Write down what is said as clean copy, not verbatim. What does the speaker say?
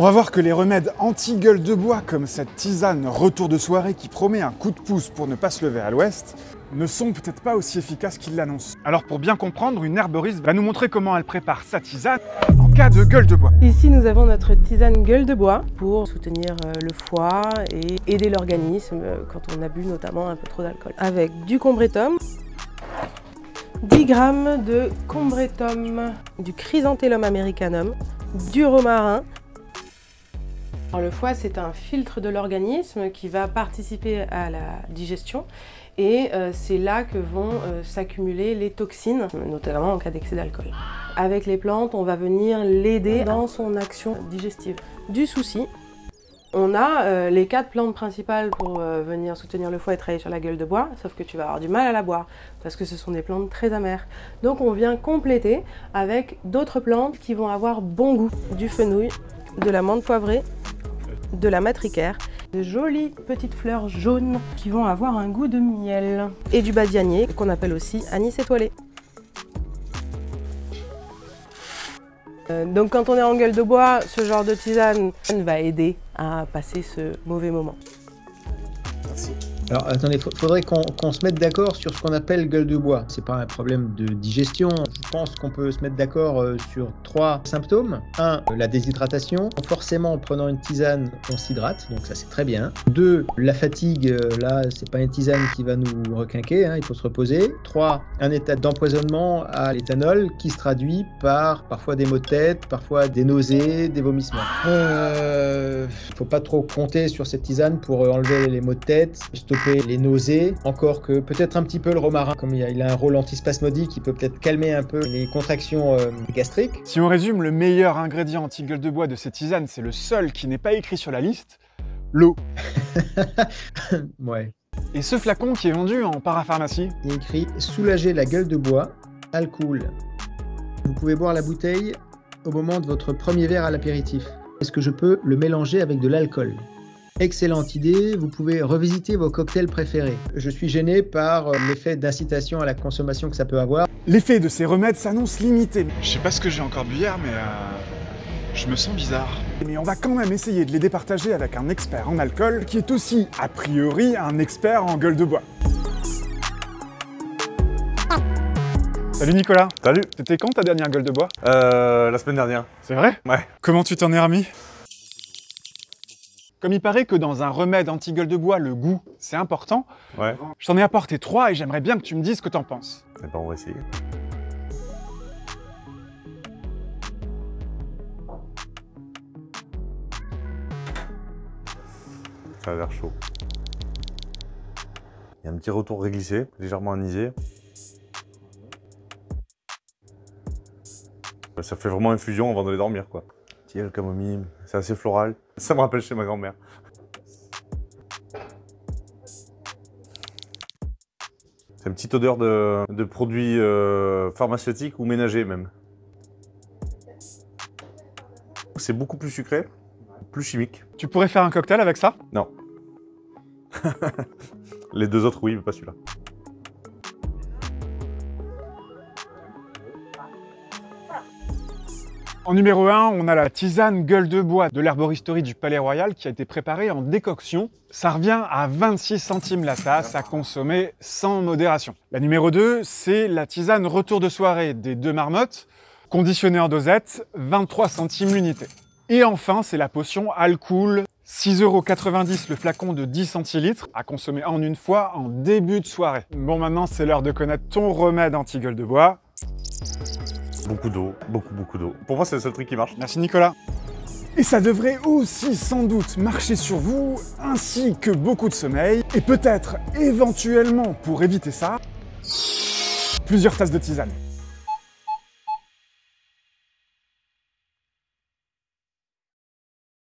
On va voir que les remèdes anti-gueule de bois, comme cette tisane retour de soirée qui promet un coup de pouce pour ne pas se lever à l'ouest, ne sont peut-être pas aussi efficaces qu'ils l'annoncent. Alors pour bien comprendre, une herboriste va nous montrer comment elle prépare sa tisane en cas de gueule de bois. Ici nous avons notre tisane gueule de bois pour soutenir le foie et aider l'organisme quand on a bu notamment un peu trop d'alcool. Avec du combretum, 10 g de combretum, du chrysanthellum americanum, du romarin. Alors, le foie, c'est un filtre de l'organisme qui va participer à la digestion et c'est là que vont s'accumuler les toxines, notamment en cas d'excès d'alcool. Avec les plantes, on va venir l'aider dans son action digestive. Du souci, on a les 4 plantes principales pour venir soutenir le foie et travailler sur la gueule de bois, sauf que tu vas avoir du mal à la boire parce que ce sont des plantes très amères. Donc on vient compléter avec d'autres plantes qui vont avoir bon goût, du fenouil, de la menthe poivrée, de la matricaire, de jolies petites fleurs jaunes qui vont avoir un goût de miel et du badianier qu'on appelle aussi anis étoilé. Donc quand on est en gueule de bois, ce genre de tisane va aider à passer ce mauvais moment. Merci. Alors attendez, faudrait qu'on se mette d'accord sur ce qu'on appelle gueule de bois. C'est pas un problème de digestion. Je pense qu'on peut se mettre d'accord sur 3 symptômes. 1, la déshydratation. Forcément, en prenant une tisane, on s'hydrate, donc ça c'est très bien. 2, la fatigue. Là, c'est pas une tisane qui va nous requinquer, hein, il faut se reposer. 3, un état d'empoisonnement à l'éthanol qui se traduit par parfois des maux de tête, parfois des nausées, des vomissements. Faut pas trop compter sur cette tisane pour enlever les maux de tête, les nausées, encore que peut-être un petit peu le romarin, comme il a un rôle antispasmodique, il peut peut-être calmer un peu les contractions gastriques. Si on résume, le meilleur ingrédient anti-gueule de bois de ces tisanes, c'est le seul qui n'est pas écrit sur la liste, l'eau. Ouais. Et ce flacon qui est vendu en parapharmacie, il est écrit « Soulager la gueule de bois, alcool ». Vous pouvez boire la bouteille au moment de votre premier verre à l'apéritif. Est-ce que je peux le mélanger avec de l'alcool ? Excellente idée, vous pouvez revisiter vos cocktails préférés. Je suis gêné par l'effet d'incitation à la consommation que ça peut avoir. L'effet de ces remèdes s'annonce limité. Je sais pas ce que j'ai encore bu hier, mais je me sens bizarre. Mais on va quand même essayer de les départager avec un expert en alcool qui est aussi, a priori, un expert en gueule de bois. Salut Nicolas. Salut. C'était quand ta dernière gueule de bois? La semaine dernière. C'est vrai? Ouais. Comment tu t'en es remis? Comme il paraît que dans un remède anti-gueule de bois, le goût, c'est important, Ouais. je t'en ai apporté 3 et j'aimerais bien que tu me dises ce que t'en penses. Eh ben, on va essayer. Ça a l'air chaud. Il y a un petit retour réglissé, légèrement anisé. Ça fait vraiment infusion avant d'aller dormir, quoi. Tilleul, camomille, c'est assez floral. Ça me rappelle chez ma grand-mère. C'est une petite odeur de produits pharmaceutiques ou ménagers même. C'est beaucoup plus sucré, plus chimique. Tu pourrais faire un cocktail avec ça? Non. Les 2 autres, oui, mais pas celui-là. En numéro 1, on a la tisane gueule de bois de l'herboristerie du Palais Royal qui a été préparée en décoction. Ça revient à 26 centimes la tasse à consommer sans modération. La numéro 2, c'est la tisane retour de soirée des 2 marmottes, conditionnée en dosette, 23 centimes l'unité. Et enfin, c'est la potion Alcool, 6,90 € le flacon de 10 centilitres, à consommer en une fois en début de soirée. Bon, maintenant, c'est l'heure de connaître ton remède anti-gueule de bois. Beaucoup d'eau, beaucoup d'eau. Pour moi, c'est le seul truc qui marche. Merci Nicolas. Et ça devrait aussi sans doute marcher sur vous, ainsi que beaucoup de sommeil, et peut-être éventuellement pour éviter ça, plusieurs tasses de tisane.